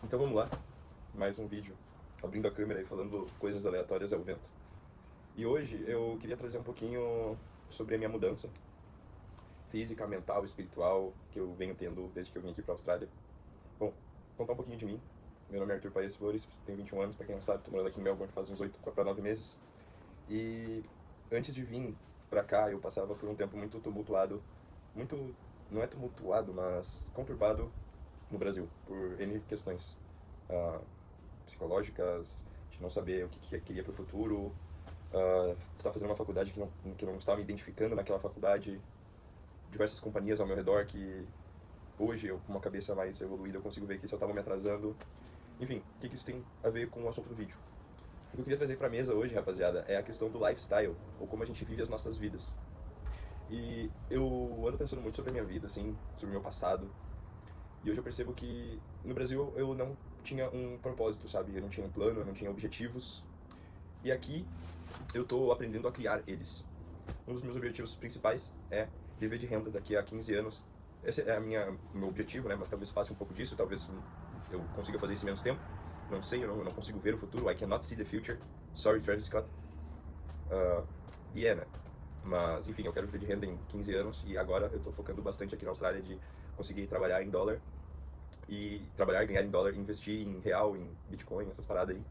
Então vamos lá, mais um vídeo, abrindo a câmera e falando coisas aleatórias ao vento. E hoje eu queria trazer um pouquinho sobre a minha mudança física, mental, espiritual, que eu venho tendo desde que eu vim aqui para a Austrália. Bom, contar um pouquinho de mim. Meu nome é Arthur Paes Flores, tenho 21 anos, para quem não sabe, estou morando aqui em Melbourne faz uns 8 para 9 meses. E antes de vir para cá, eu passava por um tempo muito tumultuado, muito, não é tumultuado, mas conturbado no Brasil, por N questões psicológicas, de não saber o que queria para o futuro, estar fazendo uma faculdade que eu não estava me identificando naquela faculdade, diversas companhias ao meu redor que hoje, eu com uma cabeça mais evoluída, eu consigo ver que isso estava me atrasando. Enfim, o que isso tem a ver com o assunto do vídeo? O que eu queria trazer para a mesa hoje, rapaziada, é a questão do lifestyle, ou como a gente vive as nossas vidas. E eu ando pensando muito sobre a minha vida, assim, sobre o meu passado. E hoje eu percebo que no Brasil eu não tinha um propósito, sabe? Eu não tinha um plano, eu não tinha objetivos. E aqui eu tô aprendendo a criar eles. Um dos meus objetivos principais é viver de renda daqui a 15 anos. Esse é o meu objetivo, né? Mas talvez passe um pouco disso, talvez eu consiga fazer isso em menos tempo. Não sei, eu não consigo ver o futuro. I cannot see the future. Sorry, Travis Scott. Né? Mas, enfim, eu quero viver de renda em 15 anos e agora eu tô focando bastante aqui na Austrália de conseguir trabalhar em dólar e trabalhar, ganhar em dólar, investir em real, em Bitcoin, essas paradas aí.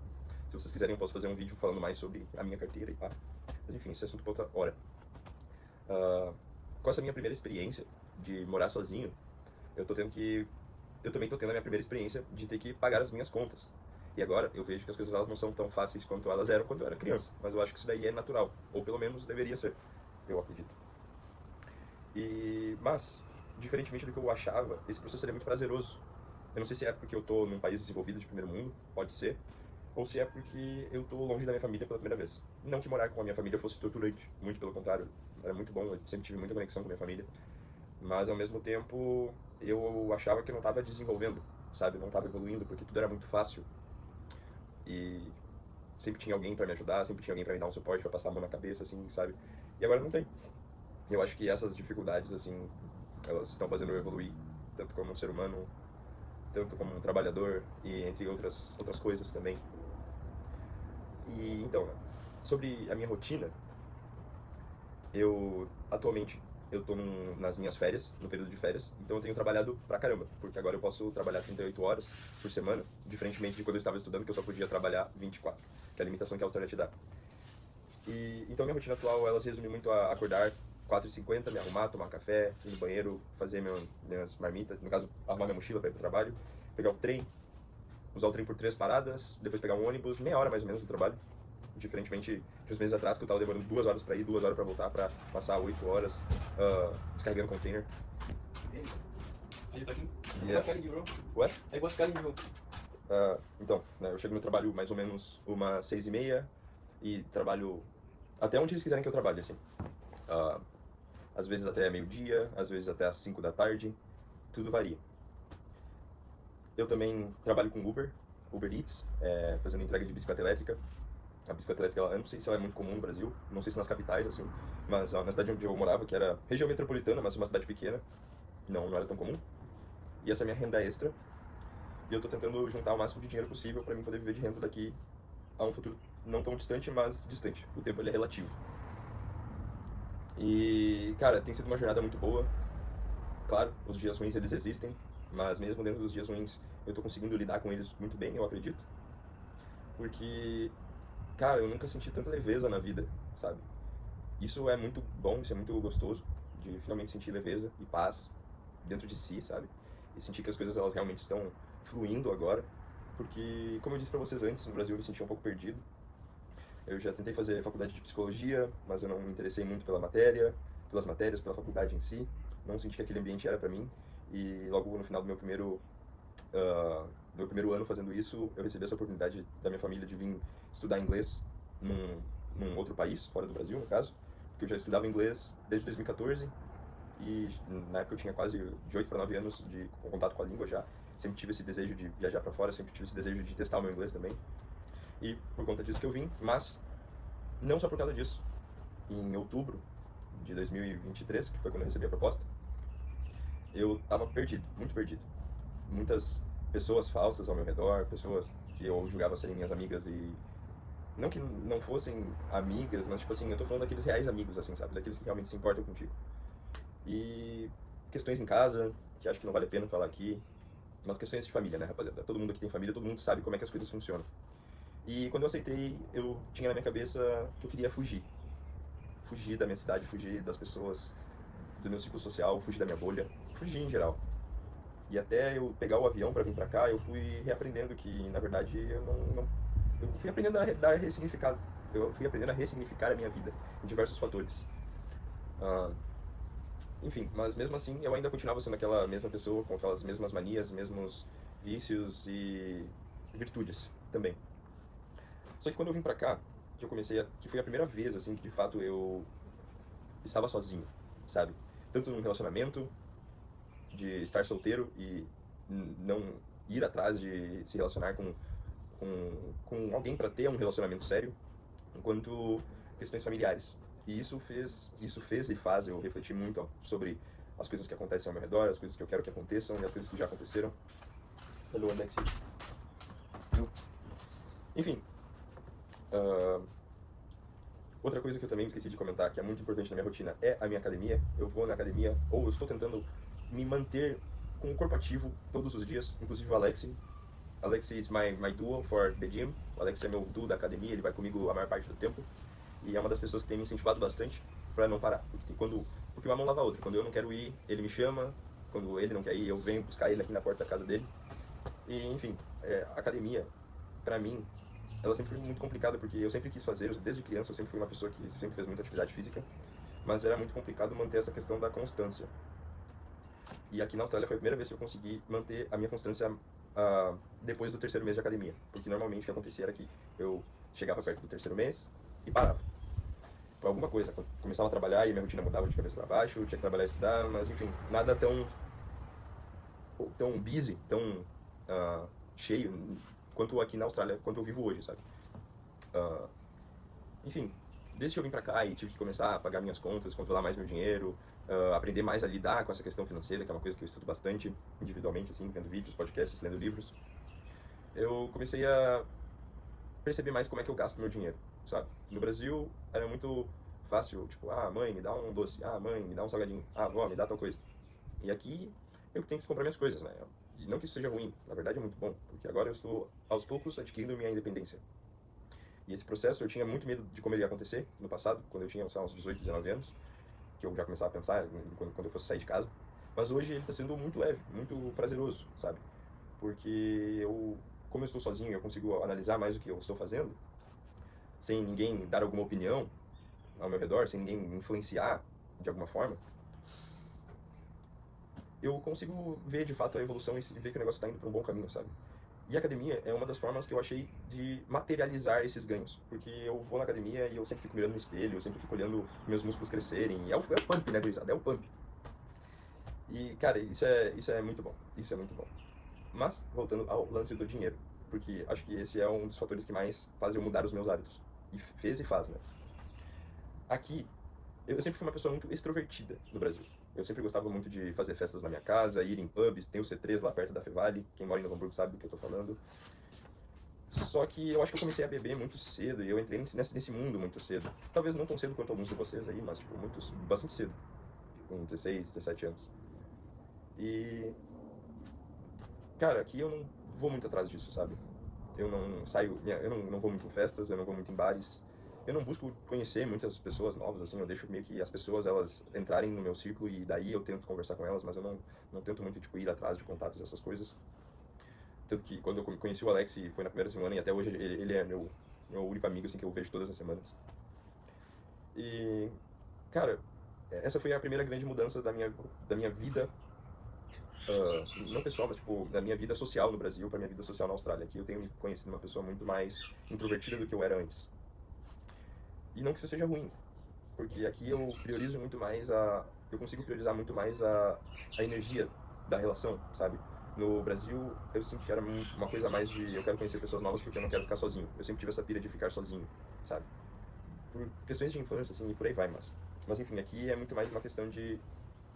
Se vocês quiserem, eu posso fazer um vídeo falando mais sobre a minha carteira e pá. Mas enfim, esse é assunto pra outra hora. Com essa minha primeira experiência de morar sozinho, eu também tô tendo a minha primeira experiência de ter que pagar as minhas contas. E agora eu vejo que as coisas elas não são tão fáceis quanto elas eram quando eu era criança. Mas eu acho que isso daí é natural, ou pelo menos deveria ser, eu acredito. Mas, diferentemente do que eu achava, esse processo é muito prazeroso. Eu não sei se é porque eu tô num país desenvolvido de primeiro mundo, pode ser, ou se é porque eu tô longe da minha família pela primeira vez. Não que morar com a minha família fosse torturante, muito pelo contrário, era muito bom, eu sempre tive muita conexão com a minha família. Mas ao mesmo tempo, eu achava que eu não tava desenvolvendo, sabe? Eu não tava evoluindo, porque tudo era muito fácil. E sempre tinha alguém pra me ajudar, sempre tinha alguém pra me dar um suporte, pra passar a mão na cabeça, assim, sabe? E agora não tem. Eu acho que essas dificuldades, assim, elas estão fazendo eu evoluir, tanto como um ser humano, tanto como um trabalhador e entre outras coisas também. E então, sobre a minha rotina, atualmente eu tô nas minhas férias, no período de férias, então eu tenho trabalhado pra caramba, porque agora eu posso trabalhar 38 horas por semana, diferentemente de quando eu estava estudando, que eu só podia trabalhar 24, que é a limitação que a Austrália te dá. E então minha rotina atual, ela se resume muito a acordar 4h50, me arrumar, tomar café, ir no banheiro, fazer minhas marmitas, no caso, arrumar minha mochila para ir pro trabalho, pegar o trem, usar o trem por 3 paradas, depois pegar um ônibus, meia hora mais ou menos do trabalho. Diferentemente de uns meses atrás, que eu tava demorando 2 horas para ir, 2 horas para voltar, para passar 8 horas descarregando container. Yeah. What? Então, né, eu chego no trabalho mais ou menos umas 6h30 e trabalho até onde eles quiserem que eu trabalhe, assim. Às vezes até meio-dia, às vezes até às 5 da tarde, tudo varia. Eu também trabalho com Uber Eats, fazendo entrega de bicicleta elétrica. A bicicleta elétrica, eu não sei se ela é muito comum no Brasil, não sei se nas capitais, assim, mas na cidade onde eu morava, que era região metropolitana, mas uma cidade pequena, não era tão comum. E essa é a minha renda extra. E eu tô tentando juntar o máximo de dinheiro possível para mim poder viver de renda daqui a um futuro não tão distante, mas distante. O tempo ele é relativo. E, cara, tem sido uma jornada muito boa. Claro, os dias ruins eles existem, mas mesmo dentro dos dias ruins eu tô conseguindo lidar com eles muito bem, eu acredito. Porque, cara, eu nunca senti tanta leveza na vida, sabe? Isso é muito bom, isso é muito gostoso, de finalmente sentir leveza e paz dentro de si, sabe? E sentir que as coisas elas realmente estão fluindo agora. Porque, como eu disse pra vocês antes, no Brasil eu me senti um pouco perdido. Eu já tentei fazer faculdade de psicologia, mas eu não me interessei muito pelas matérias, pela faculdade em si. Não senti que aquele ambiente era pra mim. E logo no final do meu primeiro ano fazendo isso, eu recebi essa oportunidade da minha família de vir estudar inglês num outro país, fora do Brasil, no caso. Porque eu já estudava inglês desde 2014 e na época eu tinha quase de 8 para 9 anos de contato com a língua já. Sempre tive esse desejo de viajar para fora, sempre tive esse desejo de testar o meu inglês também. E por conta disso que eu vim, mas não só por causa disso. Em outubro de 2023, que foi quando eu recebi a proposta, eu tava perdido, muito perdido. Muitas pessoas falsas ao meu redor, pessoas que eu julgava serem minhas amigas e não que não fossem amigas, mas tipo assim, eu tô falando daqueles reais amigos, assim, sabe? Daqueles que realmente se importam contigo. E questões em casa, que acho que não vale a pena falar aqui, mas questões de família, né, rapaziada? Todo mundo aqui tem família, todo mundo sabe como é que as coisas funcionam. E quando eu aceitei, eu tinha na minha cabeça que eu queria fugir. Fugir da minha cidade, fugir das pessoas, do meu ciclo social, fugir da minha bolha, fugir em geral. E até eu pegar o avião para vir para cá, eu fui reaprendendo que, na verdade, eu fui aprendendo a dar ressignificado. Eu fui aprendendo a ressignificar a minha vida em diversos fatores. Ah, enfim, mas mesmo assim, eu ainda continuava sendo aquela mesma pessoa, com aquelas mesmas manias, mesmos vícios e virtudes também. Só que quando eu vim pra cá, que foi a primeira vez, assim, que de fato eu estava sozinho, sabe? Tanto num relacionamento, de estar solteiro e não ir atrás de se relacionar com alguém para ter um relacionamento sério, quanto questões familiares. E isso fez e faz eu refletir muito sobre as coisas que acontecem ao meu redor, as coisas que eu quero que aconteçam e as coisas que já aconteceram. Hello, Alexi. Enfim, outra coisa que eu também esqueci de comentar, que é muito importante na minha rotina, é a minha academia. Eu vou na academia, ou eu estou tentando me manter com o corpo ativo todos os dias, inclusive o Alexi. Alexi is my duo for the gym. O Alexi é meu duo da academia, ele vai comigo a maior parte do tempo. E é uma das pessoas que tem me incentivado bastante para não parar. Porque uma mão lava a outra. Quando eu não quero ir, ele me chama. Quando ele não quer ir, eu venho buscar ele aqui na porta da casa dele. E, enfim, a academia, pra mim, ela sempre foi muito complicada, porque eu sempre quis fazer, desde criança eu sempre fui uma pessoa que sempre fez muita atividade física, mas era muito complicado manter essa questão da constância. E aqui na Austrália foi a primeira vez que eu consegui manter a minha constância depois do terceiro mês de academia, porque normalmente o que acontecia era que eu chegava perto do terceiro mês e parava. Foi alguma coisa, começava a trabalhar e minha rotina mudava de cabeça para baixo, eu tinha que trabalhar e estudar, mas enfim, nada tão busy, tão cheio quanto aqui na Austrália, quanto eu vivo hoje, sabe? Enfim, desde que eu vim pra cá e tive que começar a pagar minhas contas, controlar mais meu dinheiro, aprender mais a lidar com essa questão financeira, que é uma coisa que eu estudo bastante individualmente, assim, vendo vídeos, podcasts, lendo livros, eu comecei a perceber mais como é que eu gasto meu dinheiro, sabe? No Brasil era muito fácil, tipo, mãe, me dá um doce, mãe, me dá um salgadinho, vó, me dá tal coisa. E aqui eu tenho que comprar minhas coisas, né? E não que isso seja ruim, na verdade é muito bom, porque agora eu estou aos poucos adquirindo minha independência. E esse processo eu tinha muito medo de como ele ia acontecer no passado, quando eu tinha, sei lá, uns 18, 19 anos, que eu já começava a pensar quando eu fosse sair de casa. Mas hoje ele está sendo muito leve, muito prazeroso, sabe? Porque como eu estou sozinho, eu consigo analisar mais o que eu estou fazendo, sem ninguém dar alguma opinião ao meu redor, sem ninguém influenciar de alguma forma. Eu consigo ver de fato a evolução e ver que o negócio está indo para um bom caminho, sabe? E a academia é uma das formas que eu achei de materializar esses ganhos. Porque eu vou na academia e eu sempre fico mirando no espelho, eu sempre fico olhando meus músculos crescerem. E é o pump, né, gurizada? É o pump. E, cara, isso é muito bom. Isso é muito bom. Mas, voltando ao lance do dinheiro. Porque acho que esse é um dos fatores que mais faz eu mudar os meus hábitos. E fez e faz, né? Aqui, eu sempre fui uma pessoa muito extrovertida no Brasil. Eu sempre gostava muito de fazer festas na minha casa, ir em pubs, tem o C3 lá perto da Fevale, quem mora em Novo Hamburgo sabe do que eu tô falando. Só que eu acho que eu comecei a beber muito cedo e eu entrei nesse mundo muito cedo. Talvez não tão cedo quanto alguns de vocês aí, mas tipo, bastante cedo. Com 16, 17 anos. E, cara, aqui eu não vou muito atrás disso, sabe? Eu não saio, eu não vou muito em festas, eu não vou muito em bares. Eu não busco conhecer muitas pessoas novas, assim, eu deixo meio que as pessoas, elas entrarem no meu círculo e daí eu tento conversar com elas, mas eu não tento muito, tipo, ir atrás de contatos, essas coisas. Tanto que quando eu conheci o Alex, foi na primeira semana e até hoje ele é meu único amigo, assim, que eu vejo todas as semanas. E, cara, essa foi a primeira grande mudança da minha vida, não pessoal, mas, tipo, da minha vida social no Brasil pra minha vida social na Austrália. Aqui eu tenho me conhecido uma pessoa muito mais introvertida do que eu era antes. E não que isso seja ruim, porque aqui eu priorizo muito mais eu consigo priorizar muito mais a energia da relação, sabe? No Brasil, eu sinto que era uma coisa mais de eu quero conhecer pessoas novas porque eu não quero ficar sozinho. Eu sempre tive essa pira de ficar sozinho, sabe? Por questões de infância, assim, e por aí vai, mas enfim, aqui é muito mais uma questão de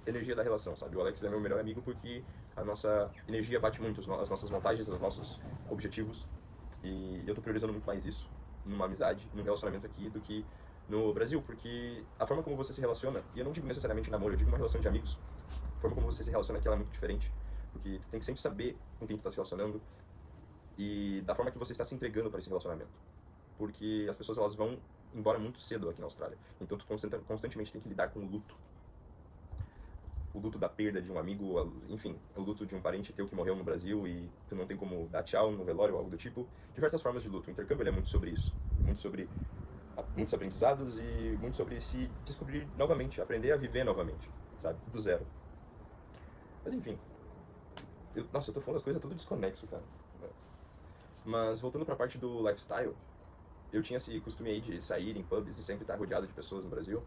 energia da relação, sabe? O Alex é meu melhor amigo porque a nossa energia bate muito, as nossas vantagens, os nossos objetivos. E eu tô priorizando muito mais isso numa amizade, num relacionamento aqui, do que no Brasil, porque a forma como você se relaciona, e eu não digo necessariamente namoro, eu digo uma relação de amigos, a forma como você se relaciona aqui ela é muito diferente, porque tu tem que sempre saber com quem tu tá se relacionando e da forma que você está se entregando para esse relacionamento. Porque as pessoas elas vão embora muito cedo aqui na Austrália, então tu constantemente tem que lidar com o luto da perda de um amigo, enfim, o luto de um parente teu que morreu no Brasil e tu não tem como dar tchau no velório ou algo do tipo. Diversas formas de luto. O intercâmbio ele é muito sobre isso, muito sobre muitos aprendizados e muito sobre se descobrir novamente, aprender a viver novamente, sabe? Do zero. Mas enfim, nossa, eu tô falando as coisas tudo desconexo, cara. Mas voltando pra parte do lifestyle, eu tinha esse costume aí de sair em pubs e sempre estar rodeado de pessoas no Brasil.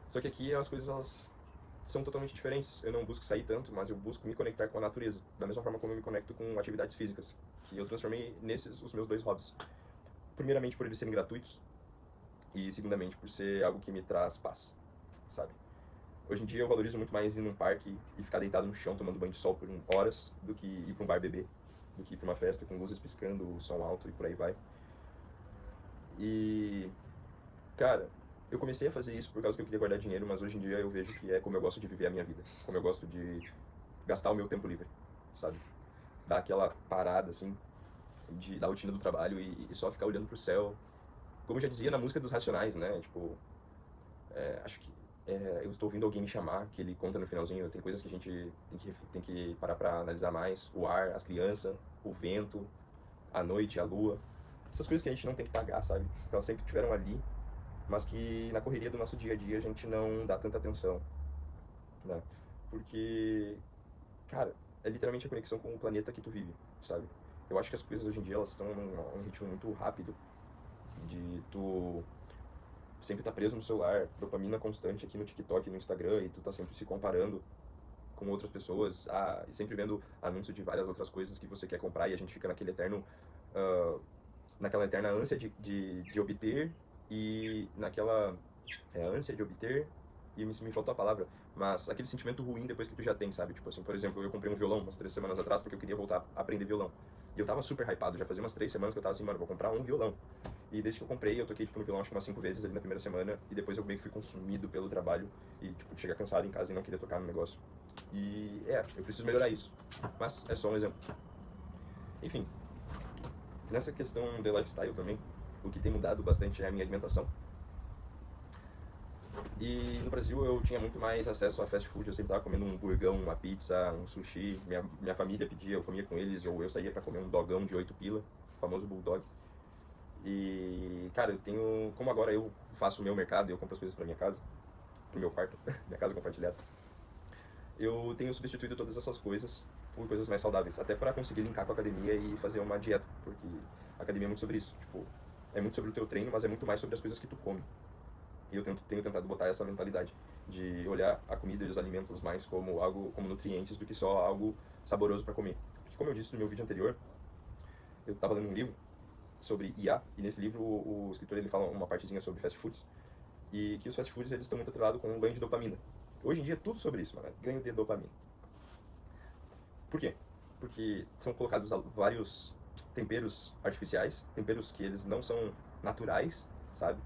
Só que aqui as coisas elas são totalmente diferentes. Eu não busco sair tanto, mas eu busco me conectar com a natureza, da mesma forma como eu me conecto com atividades físicas, que eu transformei nesses os meus dois hobbies. Primeiramente por eles serem gratuitos e segundamente por ser algo que me traz paz, sabe? Hoje em dia eu valorizo muito mais ir num parque e ficar deitado no chão tomando banho de sol por horas do que ir para um bar beber, do que ir para uma festa com luzes piscando, som alto e por aí vai. E, cara, eu comecei a fazer isso por causa que eu queria guardar dinheiro, mas hoje em dia eu vejo que é como eu gosto de viver a minha vida, como eu gosto de gastar o meu tempo livre, sabe? Dar aquela parada, assim, da rotina do trabalho e só ficar olhando pro céu. Como eu já dizia na música dos Racionais, né? Tipo, acho que eu estou ouvindo alguém me chamar, que ele conta no finalzinho, tem coisas que a gente tem que parar pra analisar mais. O ar, as crianças, o vento, a noite, a lua. Essas coisas que a gente não tem que pagar, sabe? Elas sempre estiveram ali, mas que na correria do nosso dia a dia a gente não dá tanta atenção, né? Porque, cara, é literalmente a conexão com o planeta que tu vive, sabe? Eu acho que as coisas hoje em dia elas estão num ritmo muito rápido, de tu sempre tá preso no celular, dopamina constante aqui no TikTok, no Instagram, e tu tá sempre se comparando com outras pessoas, e sempre vendo anúncios de várias outras coisas que você quer comprar, e a gente fica naquele eterno, naquela eterna ânsia de obter, e naquela ânsia de obter, e me faltou a palavra, mas aquele sentimento ruim depois que tu já tem, sabe? Tipo assim, por exemplo, eu comprei um violão umas 3 semanas atrás porque eu queria voltar a aprender violão. E eu tava super hypado, já fazia umas 3 semanas que eu tava assim, mano, vou comprar um violão. E desde que eu comprei, eu toquei tipo, no violão acho que umas 5 vezes ali na primeira semana, e depois eu meio que fui consumido pelo trabalho, e tipo, cheguei cansado em casa e não queria tocar no negócio. E eu preciso melhorar isso, mas é só um exemplo. Enfim, nessa questão de lifestyle também, o que tem mudado bastante é a minha alimentação. E no Brasil eu tinha muito mais acesso a fast food, eu sempre tava comendo um burgão, uma pizza, um sushi, minha família pedia, eu comia com eles, ou eu saía pra comer um dogão de 8 pila, o famoso bulldog. E, cara, eu tenho, como agora eu faço o meu mercado, eu compro as coisas pra minha casa, pro meu quarto, minha casa compartilhada, eu tenho substituído todas essas coisas por coisas mais saudáveis, até para conseguir linkar com a academia e fazer uma dieta, porque a academia é muito sobre isso, tipo, é muito sobre o teu treino, mas é muito mais sobre as coisas que tu come. E eu tenho tentado botar essa mentalidade de olhar a comida e os alimentos mais como algo, como nutrientes, do que só algo saboroso para comer. Porque como eu disse no meu vídeo anterior, eu estava lendo um livro sobre IA, e nesse livro o escritor ele fala uma partezinha sobre fast foods, e que os fast foods eles estão muito atrelados com o ganho de dopamina. Hoje em dia é tudo sobre isso, mano, ganho de dopamina. Por quê? Porque são colocados vários temperos artificiais, temperos que eles não são naturais, sabe?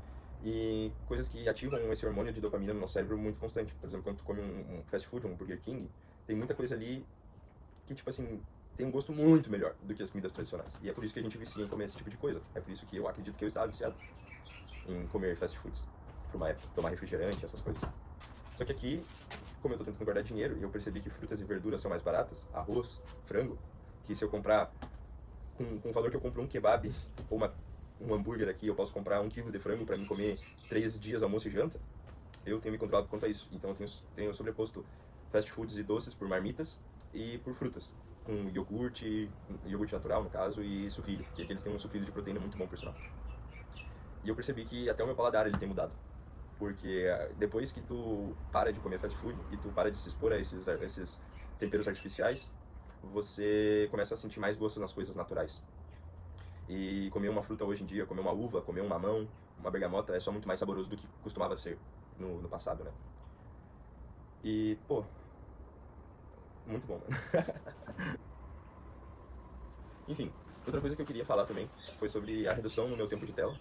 E coisas que ativam esse hormônio de dopamina no nosso cérebro muito constante. Por exemplo, quando tu come um fast food, um Burger King, tem muita coisa ali que, tipo assim, tem um gosto muito melhor do que as comidas tradicionais. E é por isso que a gente vicia em comer esse tipo de coisa. É por isso que eu acredito que eu estava viciado em comer fast foods por uma época, tomar refrigerante, essas coisas. Só que aqui, como eu tô tentando guardar dinheiro e eu percebi que frutas e verduras são mais baratas, arroz, frango, que se eu comprar com o valor que eu compro um kebab ou um hambúrguer aqui, eu posso comprar 1 quilo de frango para mim comer 3 dias almoço e janta, eu tenho me controlado quanto a isso. Então eu tenho sobreposto fast foods e doces por marmitas e por frutas, com iogurte natural no caso, e sucrilho, que aqui eles têm um sucrilho de proteína muito bom por sinal. E eu percebi que até o meu paladar ele tem mudado. Porque depois que tu para de comer fast food e tu para de se expor a esses temperos artificiais, você começa a sentir mais gosto nas coisas naturais. E comer uma fruta hoje em dia, comer uma uva, comer um mamão, uma bergamota, é só muito mais saboroso do que costumava ser no passado, né? E, pô, muito bom, mano. Enfim, outra coisa que eu queria falar também foi sobre a redução no meu tempo de tela,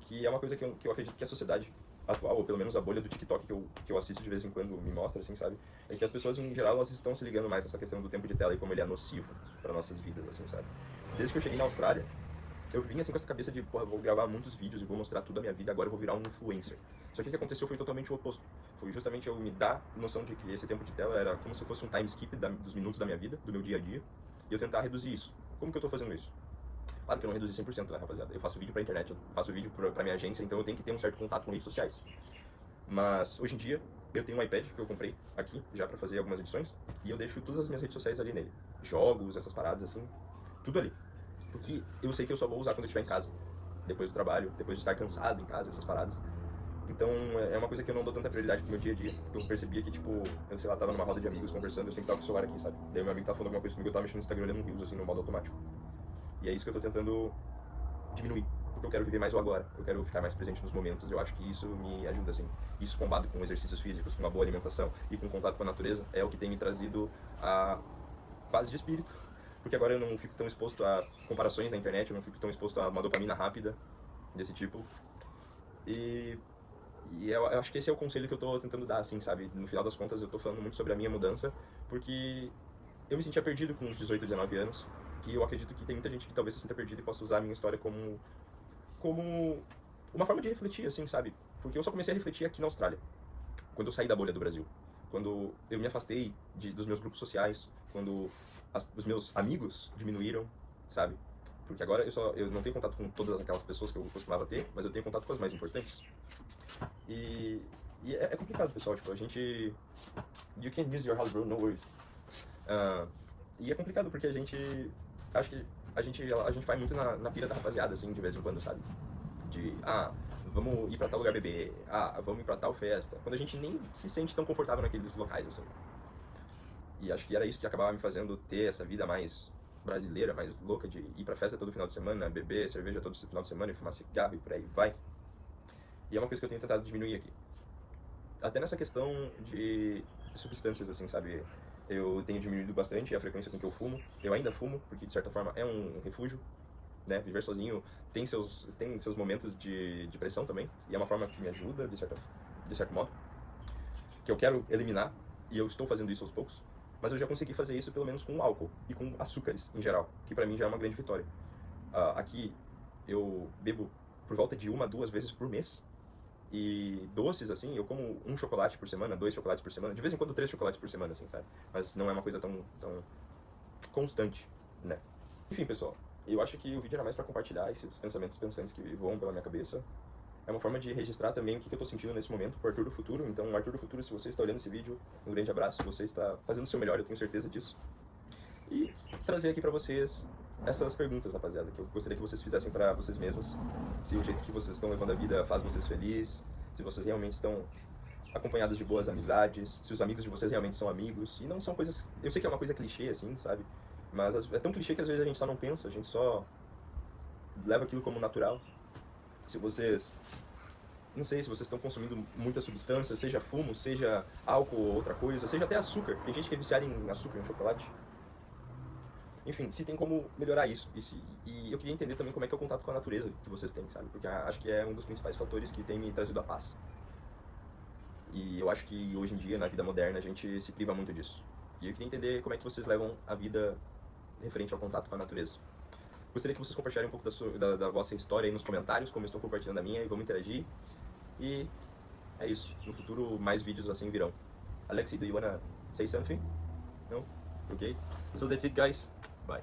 que é uma coisa que eu acredito que a sociedade atual, ou pelo menos a bolha do TikTok que eu assisto de vez em quando me mostra, assim, sabe? É que as pessoas, em geral, elas estão se ligando mais nessa questão do tempo de tela e como ele é nocivo para nossas vidas, assim, sabe? Desde que eu cheguei na Austrália, eu vim assim com essa cabeça de, porra, vou gravar muitos vídeos e vou mostrar tudo a minha vida, agora eu vou virar um influencer. Só que o que aconteceu foi totalmente o oposto. Foi justamente eu me dar noção de que esse tempo de tela era como se fosse um time skip dos minutos da minha vida, do meu dia a dia, e eu tentar reduzir isso. Como que eu tô fazendo isso? Claro que eu não reduzi 100%, né, rapaziada? Eu faço vídeo pra internet, eu faço vídeo pra minha agência, então eu tenho que ter um certo contato com redes sociais. Mas, hoje em dia, eu tenho um iPad que eu comprei aqui, já pra fazer algumas edições, e eu deixo todas as minhas redes sociais ali nele. Jogos, essas paradas assim, tudo ali. Porque eu sei que eu só vou usar quando eu estiver em casa. Depois do trabalho, depois de estar cansado em casa, essas paradas. Então, é uma coisa que eu não dou tanta prioridade pro meu dia a dia. Porque eu percebia que, tipo, eu sei lá, tava numa roda de amigos conversando, eu sempre tava com o celular aqui, sabe? Daí meu amigo tava falando alguma coisa comigo, eu tava mexendo no Instagram olhando Reels, assim, no modo automático. E é isso que eu tô tentando diminuir, porque eu quero viver mais o agora, eu quero ficar mais presente nos momentos, eu acho que isso me ajuda, assim. Isso combinado com exercícios físicos, com uma boa alimentação e com contato com a natureza, é o que tem me trazido a paz de espírito, porque agora eu não fico tão exposto a comparações na internet, eu não fico tão exposto a uma dopamina rápida desse tipo, e, eu acho que esse é o conselho que eu tô tentando dar, assim, sabe? No final das contas, eu tô falando muito sobre a minha mudança, porque eu me sentia perdido com uns 18, 19 anos, e eu acredito que tem muita gente que talvez se sinta perdida e possa usar a minha história como uma forma de refletir, assim, sabe? Porque eu só comecei a refletir aqui na Austrália, quando eu saí da bolha do Brasil. Quando eu me afastei dos meus grupos sociais, quando os meus amigos diminuíram, sabe? Porque agora eu não tenho contato com todas aquelas pessoas que eu costumava ter, mas eu tenho contato com as mais importantes. E, é complicado, pessoal, tipo, a gente... You can use your house, bro, no worries. E é complicado porque a gente... Acho que a gente vai muito na pira da rapaziada, assim, de vez em quando, sabe? De, vamos ir pra tal lugar beber, vamos ir pra tal festa. Quando a gente nem se sente tão confortável naqueles locais, assim. E acho que era isso que acabava me fazendo ter essa vida mais brasileira, mais louca, de ir pra festa todo final de semana, beber cerveja todo final de semana e fumar cigarro e por aí vai. E é uma coisa que eu tenho tentado diminuir aqui. Até nessa questão de substâncias, assim, sabe? Eu tenho diminuído bastante a frequência com que eu fumo. Eu ainda fumo, porque de certa forma é um refúgio, né? Viver sozinho tem seus momentos de pressão também. E é uma forma que me ajuda, de certo modo. Que eu quero eliminar, e eu estou fazendo isso aos poucos. Mas eu já consegui fazer isso pelo menos com álcool e com açúcares em geral, que pra mim já é uma grande vitória. Aqui eu bebo por volta de 1 a 2 vezes por mês. E doces, assim, eu como 1 chocolate por semana, 2 chocolates por semana, de vez em quando 3 chocolates por semana, assim, sabe? Mas não é uma coisa tão constante, né? Enfim, pessoal, eu acho que o vídeo era mais pra compartilhar esses pensamentos pensantes que voam pela minha cabeça. É uma forma de registrar também o que eu tô sentindo nesse momento pro Arthur do Futuro. Então, Arthur do Futuro, se você está olhando esse vídeo, um grande abraço, você está fazendo o seu melhor, eu tenho certeza disso. E trazer aqui pra vocês essas perguntas, rapaziada, que eu gostaria que vocês fizessem pra vocês mesmos. Se o jeito que vocês estão levando a vida faz vocês felizes, se vocês realmente estão acompanhados de boas amizades, se os amigos de vocês realmente são amigos, e não são coisas... Eu sei que é uma coisa clichê, assim, sabe? Mas é tão clichê que às vezes a gente só não pensa, a gente só leva aquilo como natural. Se vocês... Não sei se vocês estão consumindo muita substância, seja fumo, seja álcool ou outra coisa, seja até açúcar. Tem gente que é viciada em açúcar, em chocolate. Enfim, se tem como melhorar isso. E eu queria entender também como é que é o contato com a natureza que vocês têm, sabe? Porque acho que é um dos principais fatores que tem me trazido a paz. E eu acho que hoje em dia, na vida moderna, a gente se priva muito disso. E eu queria entender como é que vocês levam a vida referente ao contato com a natureza. Gostaria que vocês compartilharem um pouco da vossa história aí nos comentários, como eu estou compartilhando a minha, e vamos interagir. E é isso. No futuro, mais vídeos assim virão. Alexi, do you wanna say something? No? Okay. So that's it, guys. Bye.